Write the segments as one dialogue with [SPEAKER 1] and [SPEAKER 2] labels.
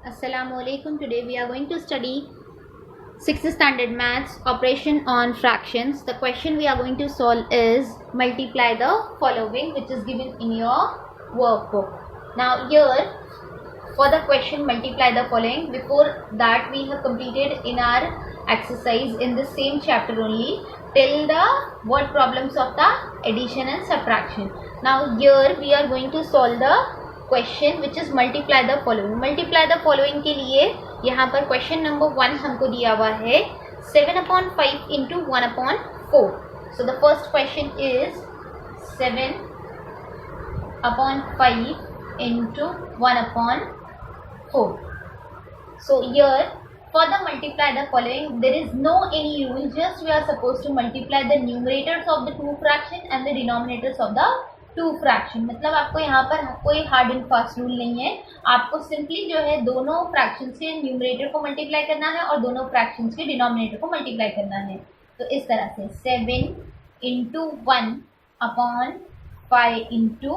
[SPEAKER 1] Assalamualaikum. Today we are going to study 6th standard maths operation on fractions. The question we are going to solve is multiply the following, which is given in your workbook. Now here for the question multiply the following, before that we have completed in our exercise in the same chapter only till the word problems of the addition and subtraction. Now here we are going to solve the question which is multiply the following. Multiply the following के लिए यहाँ पर question number 1 हमको दिया हुआ है 7/5 into 1/4. So the first question is 7/5 into 1/4. So here for the multiply the following, there is no any rule, just we are supposed to multiply the numerators of the two fraction and the denominators of the two fraction. मतलब आपको यहाँ पर कोई hard and fast rule नहीं है. आपको simply जो है दोनों फ्रैक्शन के न्यूमरेटर को मल्टीप्लाई करना है और दोनों फ्रैक्शन के डिनोमिनेटर को मल्टीप्लाई करना है. तो इस तरह से 7 into 1/5 into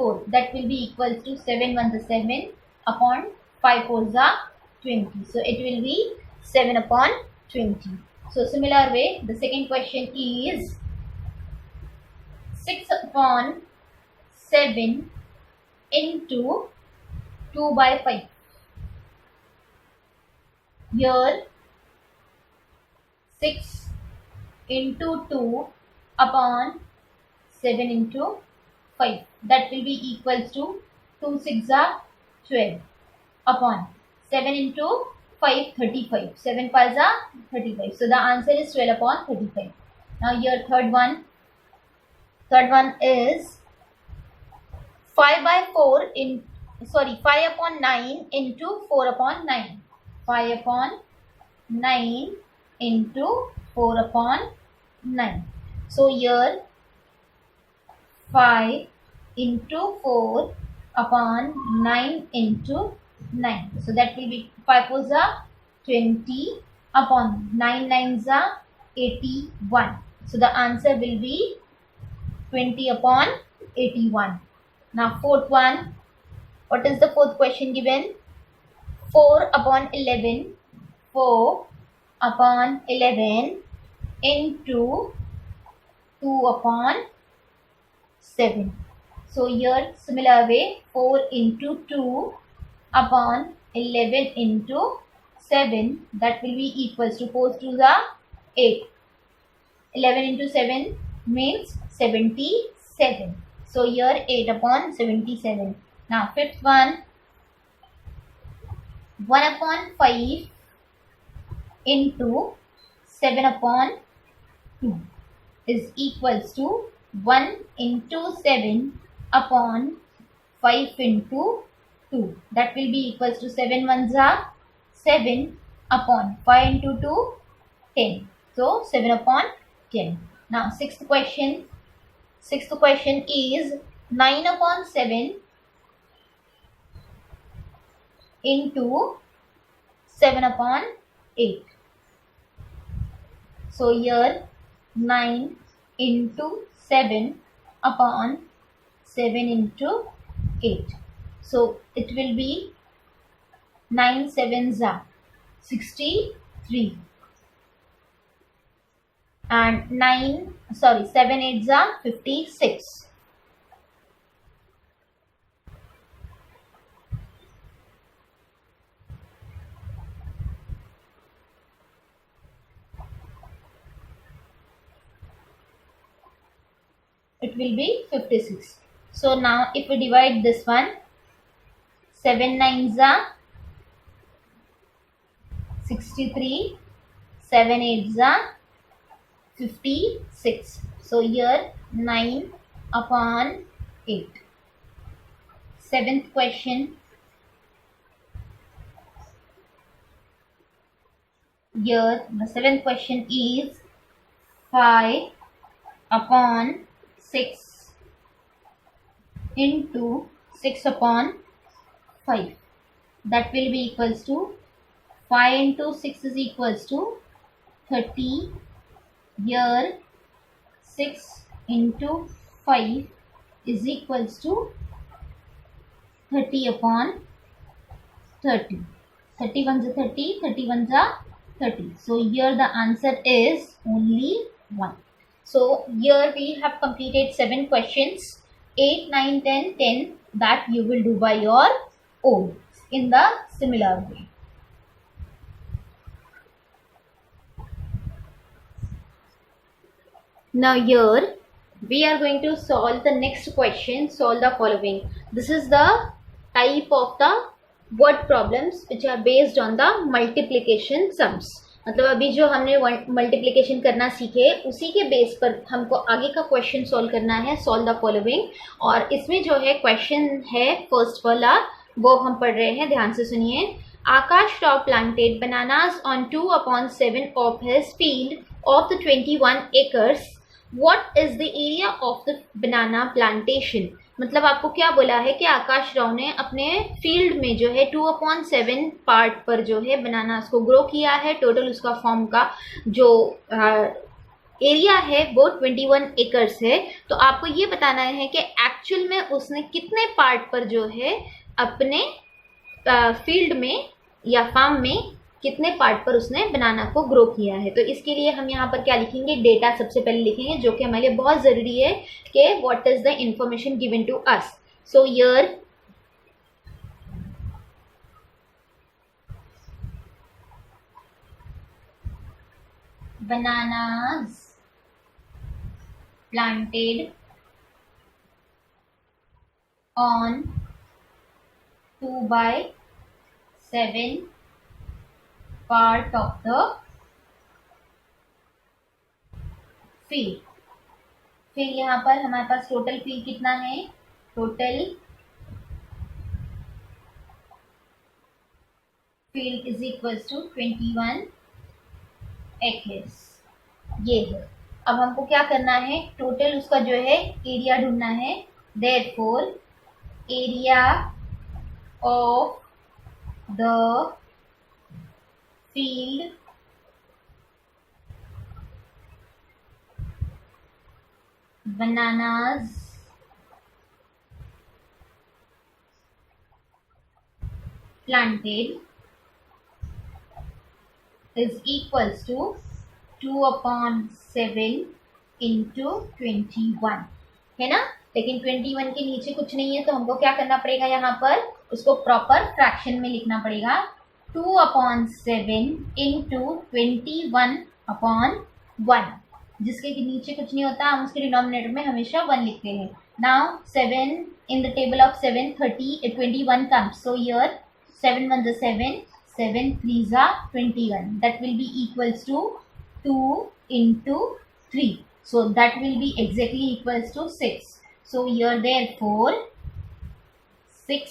[SPEAKER 1] 4 that will be equal to 7 1 7 upon 5 4 20. So it will be 7/20. So similar way the second question is 6/7 into 2/5. Here 6 into 2/7 into 5. That will be equals to 2 6 are 12 upon 7 into 5 35. 7 5 are 35. So the answer is 12/35. Now here third one is 5/9 into 4/9. 5/9 into 4/9. So here 5 into 4/9 into 9. So that will be 5 4s are 20 upon 9 9s are 81. So the answer will be 20/81. Now fourth one, what is the fourth question given? 4/11. 4/11 into 2/7. So here similar way 4 into 2/11 into 7, that will be equals to 4 to the 8. 11 into 7 means 77. So here 8/77. Now fifth one, 1/5 into 7/2 is equals to 1 into 7/5 into 2. That will be equals to 7 1s are 7 upon 5 into 2 10. So 7/10. Now sixth question is 9/7 into 7/8. So here 9 into 7/7 into 8. So it will be 9 7s are 63 and 7 8s are 56. It will be 56. So now if we divide this one, 7 9s are 63, 7 8s are 56. So here 9/8. Seventh question, here the seventh question is 5/6 into 6/5. That will be equals to 5 into 6 is equals to 30. Here 6 into 5 is equals to 30/5. 30. 30 ones are 30, 30 ones are 30. So here the answer is only 1. So here we have completed 7 questions, 8, 9, 10, 10 that you will do by your own in the similar way. Now here we are going to solve the next question. Solve the following. This is the type of the word problems which are based on the multiplication sums. मतलब अभी जो हमने multiplication करना सीखे उसी के base पर हमको आगे का क्वेश्चन सॉल्व करना है. Solve the following. और इसमें जो है क्वेश्चन है फर्स्ट वाला वो हम पढ़ रहे हैं, ध्यान से सुनिए. Akash Rao planted bananas on 2/7 of his field of the 21 acres. What is the area of the banana plantation? मतलब आपको क्या बोला है कि आकाश राव ने अपने फील्ड में जो है 2/7 पार्ट पर जो है बनानास को ग्रो किया है. टोटल उसका फॉर्म का जो एरिया है वो 21 एकर्स है. तो आपको ये बताना है कि एक्चुअल में उसने कितने पार्ट पर जो है अपने फील्ड में या फार्म में कितने पार्ट पर उसने बनाना को ग्रो किया है. तो इसके लिए हम यहाँ पर क्या लिखेंगे, डेटा सबसे पहले लिखेंगे जो कि हमारे लिए बहुत ज़रूरी है कि what is the information given to us. So here bananas planted on 2/7 part of the field. फिर यहाँ पर हमारे पास टोटल फील्ड कितना है, total field is equals to 21 acres. ये है. अब हमको क्या करना है, टोटल उसका जो है एरिया ढूंढना है. Therefore area of the field bananas planted is equals to 2/7 into 21 है ना. लेकिन 21 के नीचे कुछ नहीं है तो हमको क्या करना पड़ेगा, यहाँ पर उसको प्रॉपर फ्रैक्शन में लिखना पड़ेगा. 2/7 into 21/1 जिसके नीचे कुछ नहीं होता, हम उसके डिनोमिनेटर में हमेशा 1 लिखते हैं. Now 7 in the table of 7 21 comes. So here 7 1s are 7, 7 3s are 21. That will be equals to 2 into 3. So that will be exactly equals to 6. So here therefore 6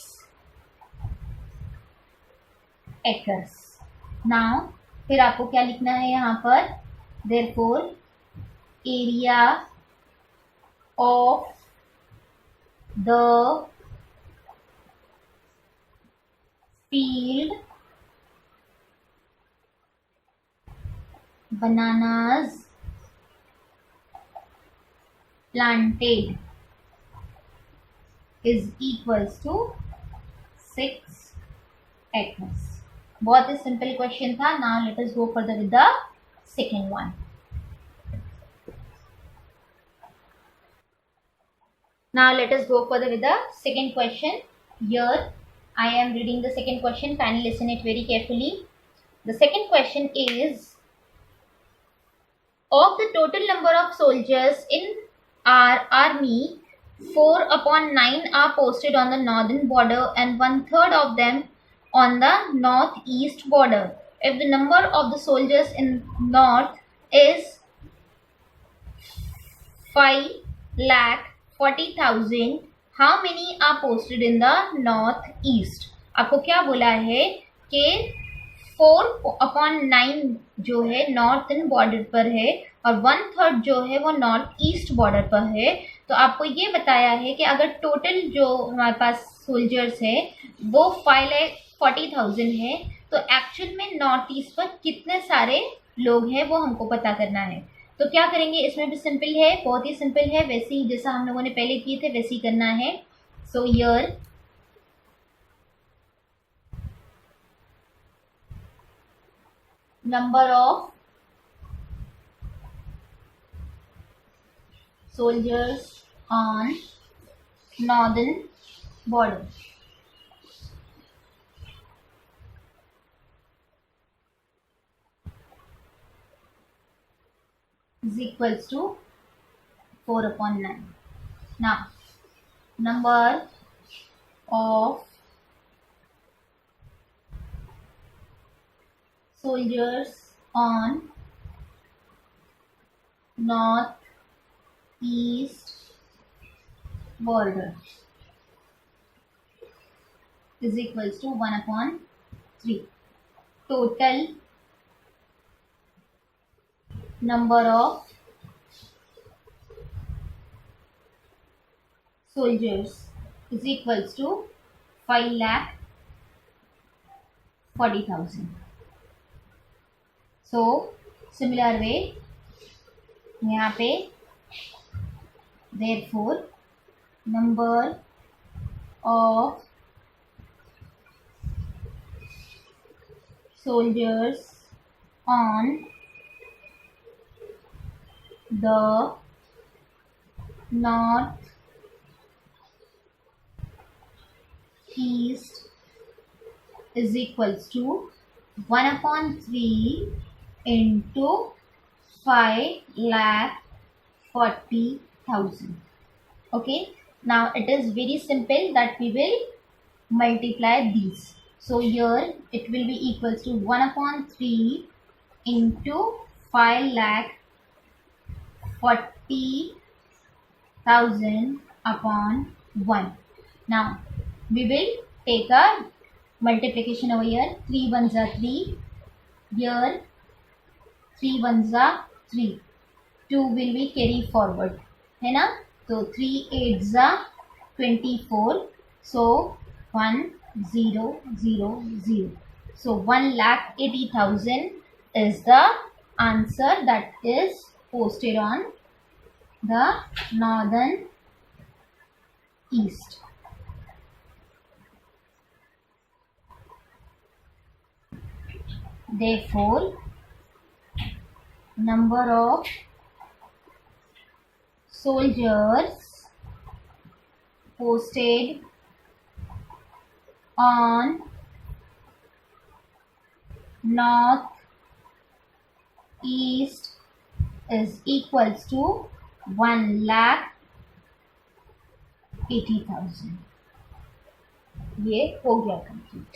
[SPEAKER 1] acres. Now फिर आपको क्या लिखना है यहाँ पर, therefore area of the field bananas planted is equals to 6 acres. बहुत ही simple question था. Now let us go further with the second one. Now let us go further with the second question. Here I am reading the second question. Kindly listen it very carefully. The second question is, of the total number of soldiers in our army, 4/9 are posted on the northern border and 1/3 of them on the northeast border. If the number of the soldiers in north is 5,40,000, how many are posted in the northeast? आपको क्या बोला है कि 4/9 जो है northern border पर है और 1/3 जो है वो नॉर्थ ईस्ट बॉर्डर पर है. तो आपको ये बताया है कि अगर टोटल जो हमारे पास सोल्जर्स है वो 5,40,000 है तो एक्चुअल में नॉर्थ ईस्ट पर कितने सारे लोग हैं वो हमको पता करना है. तो क्या करेंगे, इसमें भी सिंपल है, बहुत ही सिंपल है, वैसे ही जैसा हम लोगों ने पहले किए थे वैसे ही करना है. So here number of soldiers on northern border is equals to 4 upon 9. Now, number of soldiers on north east border is equals to 1 upon 3. Total number of soldiers is equals to 5,40,000. So similar way यहाँ पे therefore number of soldiers on the north east is equals to 1 upon 3 into 5,40,000. Okay, now it is very simple that we will multiply these. So here it will be equals to 1 upon 3 into 5,40,000 upon 1. Now we will take a multiplication over here. 3 ones are 3. Here 3 ones are 3. 2 will be carry forward. है ना? So 3 8s are 24. So 1 0 0 0. So 1,80,000 is the answer that is posted on the northern east. Therefore, number of soldiers posted on north east is equals to 1,80,000. ये हो गया complete.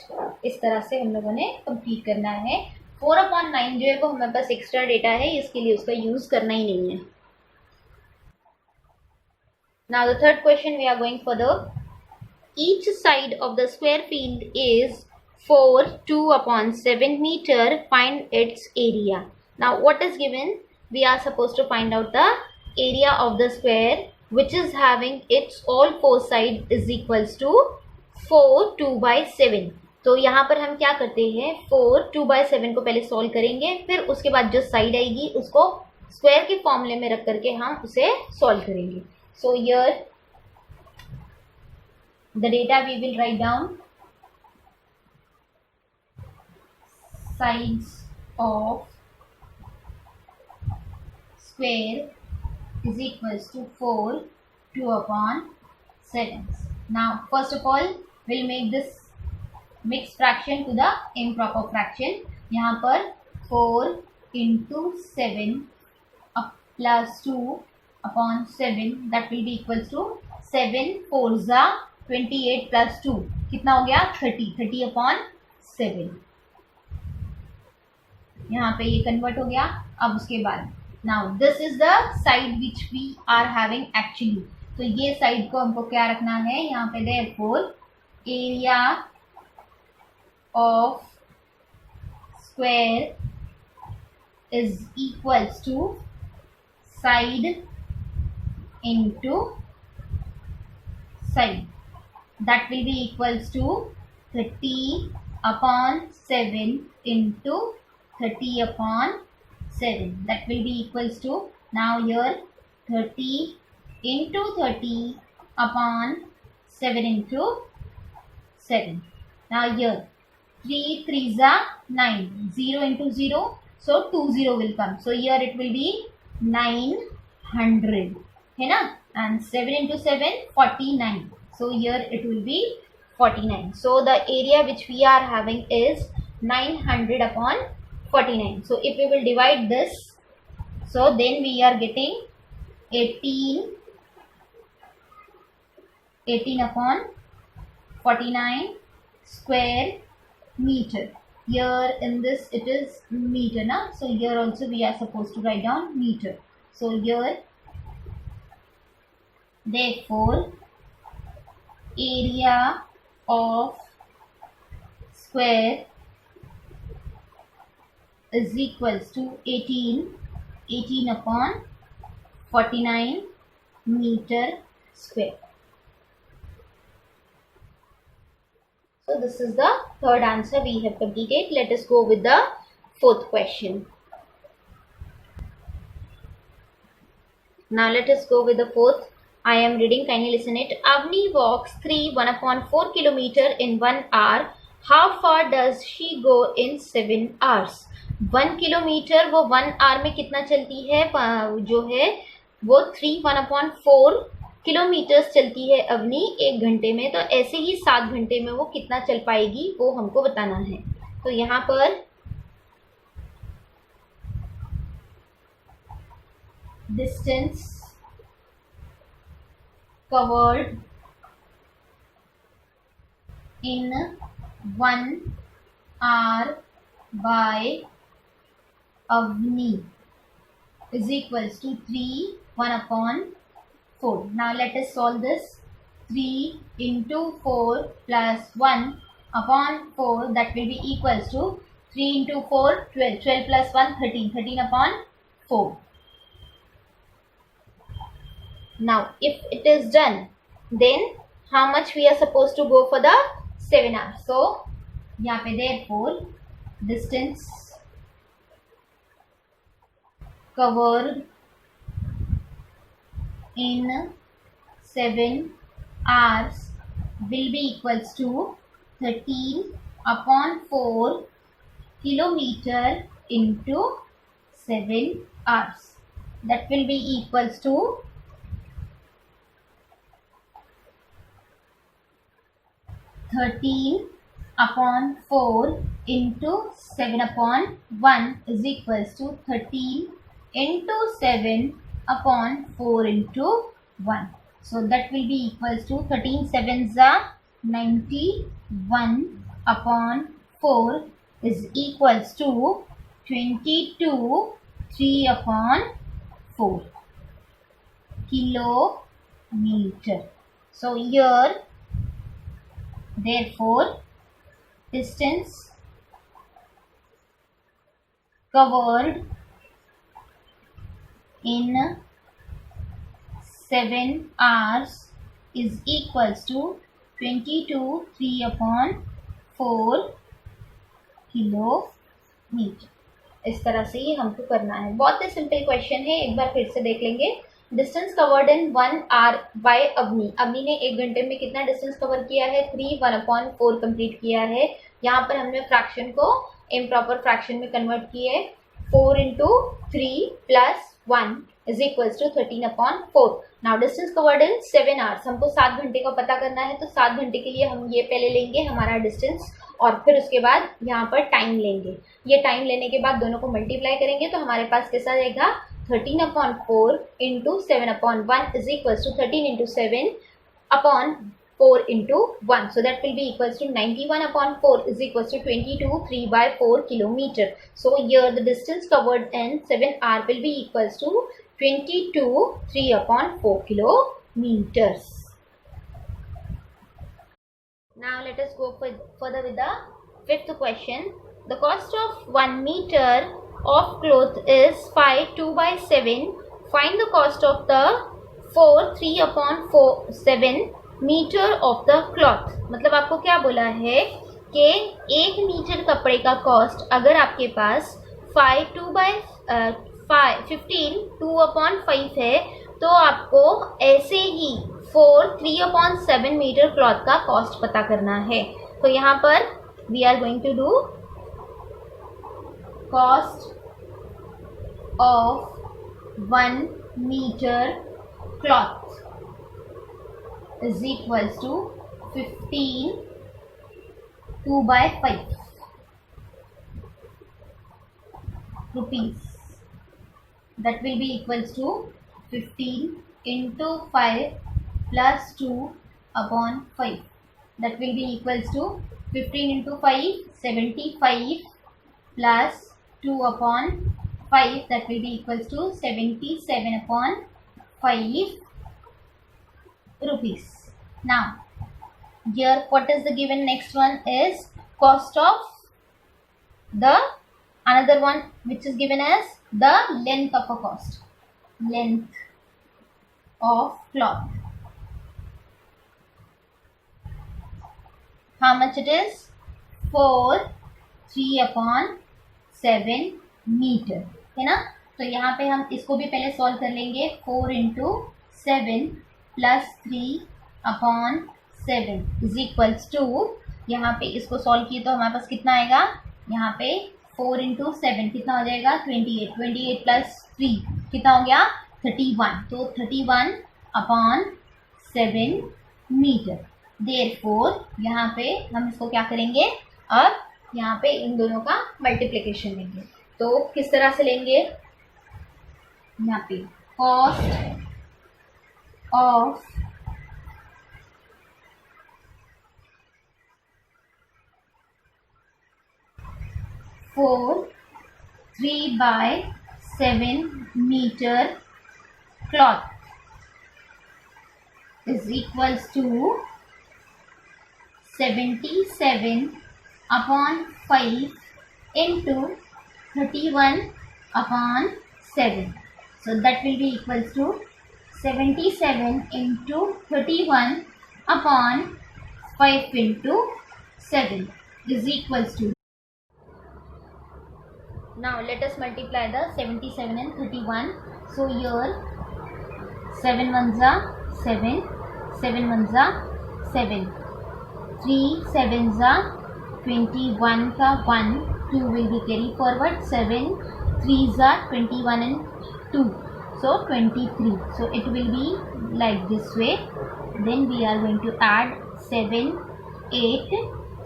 [SPEAKER 1] इस तरह से हम लोगों ने कंप्लीट करना है. 4/9 जो है वो हमारे पास एक्स्ट्रा डेटा है, इसके लिए उसका यूज करना ही नहीं है. Now the third question we are going for the each side of the square field is 4 2/7 meter. Find its area. Now what is given? We are supposed to find out the area of the square which is having its all four sides is equals to 4 2/7. तो यहाँ पर हम क्या करते हैं, 4 2/7 को पहले solve करेंगे, फिर उसके बाद जो साइड आएगी उसको स्क्वायर के फॉर्मूले में रख करके हम उसे सॉल्व करेंगे. So here the data we will write down. Sides of square is equals to 4 2/7. Now first of all we'll make this mixed fraction to the improper fraction. यहाँ पर 4 into 7 plus 2/7 that will be equals to 7 4s are 28 plus 2 कितना हो गया 30. 30/7 यहाँ पे ये convert हो गया. अब उसके बाद now this is the side which we are having actually. तो ये साइड को हमको क्या रखना है यहाँ पे, therefore area of square is equals to side into side. That will be equals to 30/7 into 30/7. That will be equals to, now here 30 into 30/7 into 7. Now here 3 3s are 9. 0 into 0. So 20 will come. So here it will be 900. है ना? And 7 into 7, 49. So here it will be 49. So the area which we are having is 900 upon 49. So if we will divide this, so then we are getting 18 upon 49 square meter. Here in this it is meter, na? So here also we are supposed to write down meter. So here, therefore, area of square is equals to 18 upon 49 meter square. So this is the third answer we have completed. Let us go with the fourth question. Now let us go with the fourth. I am reading, kindly listen it. Avni walks 1/4 kilometer in 1 hour. How far does she go in 7 hours? 1 kilometre वो 1 our में कितना चलती है, जो है वो 1/4 kilometres चलती है अवनी 1 घंटे में. तो ऐसे ही 7 घंटे में वो कितना चल पाएगी वो हमको बताना है. तो यहाँ पर distance covered in 1 hour by Avni is equals to 1/4. Now let us solve this. 3 into 4 plus 1/4, that will be equals to 3 into 4 12, 12 plus 1 13, 13/4. Now if it is done, then how much we are supposed to go for the 7 hours? So यहाँ पे therefore distance covered in 7 hours will be equals to 13/4 kilometer into 7 hours. That will be equals to 13/4 into 7/1 is equals to 13 into 7/4 into 1. So that will be equals to 13 7s are 91/4 is equals to 22 3/4 kilometer. So here, therefore, distance covered in 7 hours is equals to 22 3/4 kilometre. इस तरह से ये हमको करना है. बहुत ही simple question है, एक बार फिर से देख लेंगे. Distance covered in 1 hour by Avni. Avni ने 1 घंटे में कितना डिस्टेंस कवर किया है? 3 1/4 कंप्लीट किया है. यहाँ पर हमने फ्रैक्शन को इम्प्रॉपर फ्रैक्शन में कन्वर्ट किया है. 4 into 3 plus 1 is equals to 13/4. Now distance covered in 7 hours. हमको 7 घंटे का पता करना है. तो 7 घंटे के लिए हम ये पहले लेंगे हमारा डिस्टेंस, और फिर उसके बाद यहाँ पर टाइम लेंगे. ये टाइम लेने के बाद दोनों को मल्टीप्लाई करेंगे तो हमारे पास कैसा रहेगा? 13/4 into 7/1 is equals to 13 into 7/4 into 1. So that will be equals to 91/4 is equals to 22 3/4 kilometer. So here the distance covered in 7 hour will be equals to 22 3/4 kilometers. Now let us go further with the fifth question. The cost of 1 meter of cloth is 5 2/7. Find the cost of the 4 3/7 metre of the cloth. मतलब आपको क्या बोला है कि 1 metre कपड़े का cost अगर आपके पास 5 2/5 है, तो आपको ऐसे ही 4 3/7 मीटर क्लॉथ का कॉस्ट पता करना है. तो यहाँ पर we are going to do cost of 1 meter cloth is equals to 15 2 by 5 rupees. That will be equals to 15 into 5 plus 2 upon 5. That will be equals to 15 into 5 75 plus 2 upon 5. That will be equals to 77 upon 5 rupees. Now here what is the given? Next one is cost of the another one which is given as the length of a cost. Length of cloth. How much it is? 4 3 upon 7 metre है ना. तो यहाँ पे हम इसको भी पहले solve कर लेंगे. 4 into 7 plus 3 upon 7 is equals to, यहाँ पे इसको सॉल्व किए तो हमारे पास कितना आएगा? यहाँ पे 4 इंटू 7 कितना हो जाएगा? 28. 28 प्लस 3 कितना हो गया? 31. तो 31 अपॉन 7 मीटर. देयरफॉर यहाँ पे हम इसको क्या करेंगे? अब यहाँ पे इन दोनों का मल्टीप्लिकेशन लेंगे. तो किस तरह से लेंगे? यहाँ पे cost of four 3 by 7 meter cloth is equals to 77 upon 5 into 31 upon 7. So that will be equals to 77 into 31 upon 5 into 7 is equals to. Now let us multiply the 77 and 31. So here 7 ones are 7, 7 ones are 7, 3 sevens are 21 का 1, 2 will be carry forward, 7 3s are 21 and 2, so 23. So it will be like this way. Then we are going to add 7 8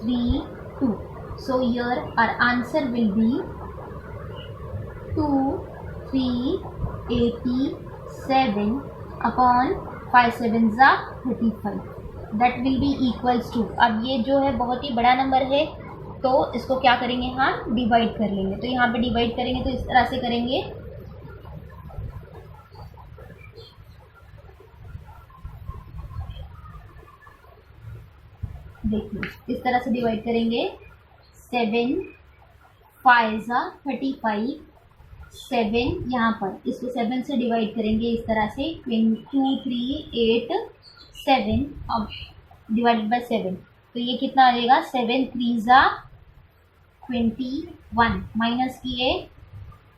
[SPEAKER 1] 3 2. So here our answer will be 2 3 87 upon 5 sevens are 35. That will be equals to. अब ये जो है बहुत ही बड़ा number है तो इसको क्या करेंगे? हम डिवाइड कर लेंगे. तो यहाँ पे डिवाइड करेंगे तो इस तरह से करेंगे. देखिए इस तरह से डिवाइड करेंगे. 7 5 35, 7 यहाँ पर इसको 7 से डिवाइड करेंगे इस तरह से. 2 3 8 7 अब डिवाइडेड बाय 7. तो ये कितना आ जाएगा? 7 3s are 21 माइनस किए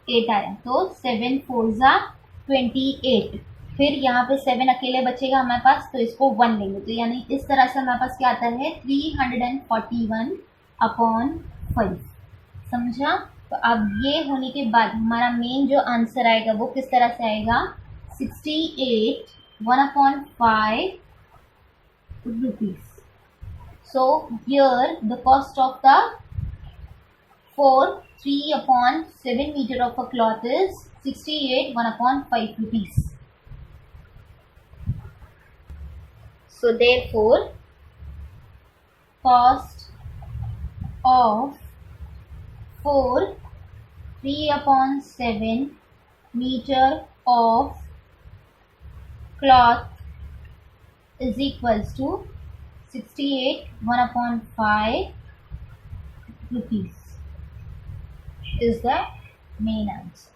[SPEAKER 1] 8 आया तो 7 4s are 28. फिर यहाँ पे 7 अकेले बचेगा हमारे पास तो इसको 1 लेंगे. तो यानी इस तरह से हमारे पास क्या आता है? 341 अपॉन 5. समझा? तो अब ये होने के बाद हमारा मेन जो आंसर आएगा वो किस तरह से आएगा? 68 1/5 rupees. So here the cost of the 4 3 upon 7 meter of a cloth is 68 1/5 rupees. So therefore cost of 4 3/7 meter of cloth is equals to 68 1/5 rupees is the main answer.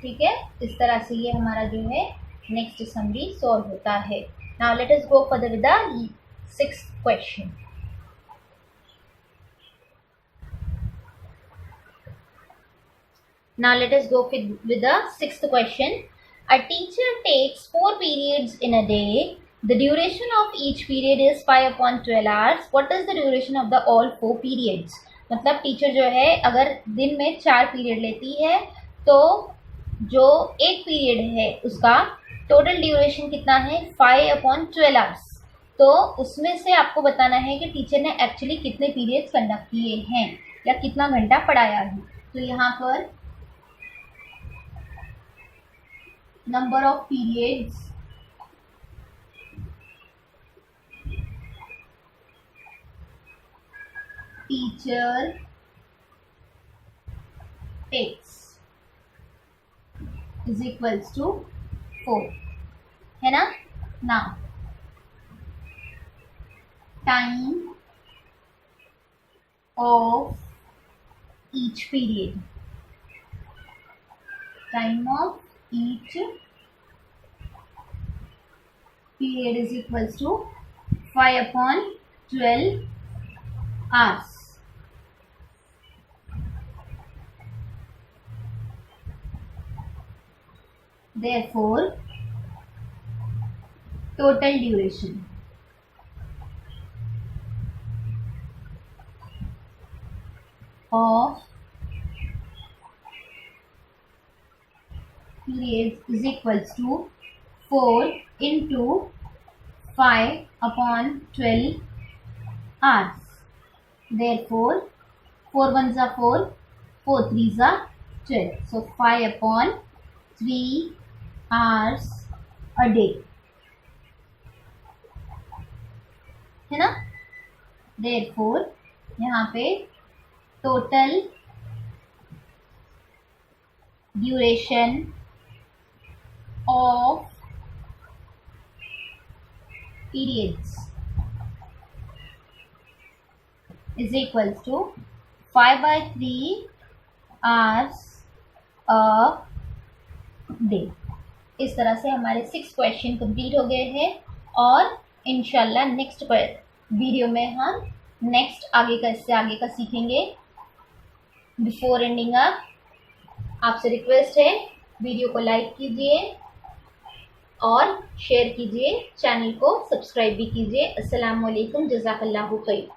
[SPEAKER 1] ठीक है, इस तरह से ये हमारा जो है नेक्स्ट समरी सॉल्व होता है. Now let us go further with the 6th question. Now let us go with the 6th question. A teacher takes 4 periods in a day The duration of each period is 5/12 hours. What is the duration of the all 4 periods? मतलब teacher जो है अगर दिन में 4 period लेती है तो जो एक पीरियड है उसका टोटल ड्यूरेशन कितना है 5/12 आवर्स। तो उसमें से आपको बताना है कि टीचर ने एक्चुअली कितने पीरियड्स कंडक्ट किए हैं या कितना घंटा पढ़ाया है। तो यहाँ पर number of periods teacher takes is equals to 4 है ना। now time of each period, time of each period is equals to 5/12 hours। Therefore, total duration of periods is equals to 4 into 5/12 hours। Therefore, 4 ones are 4, 4 threes are 12. So 5/3 hours a day है ना। Therefore, यहाँ पे total duration of periods is equals to 5/3 hours a day। इस तरह से हमारे 6 question complete हो गए हैं और इंशाल्लाह नेक्स्ट वीडियो में हम नेक्स्ट आगे का इससे आगे का सीखेंगे। बिफोर एंडिंग अप आपसे रिक्वेस्ट है वीडियो को लाइक कीजिए और शेयर कीजिए, चैनल को सब्सक्राइब भी कीजिए। अस्सलाम वालेकुम, जज़ाकल्लाहु खैर।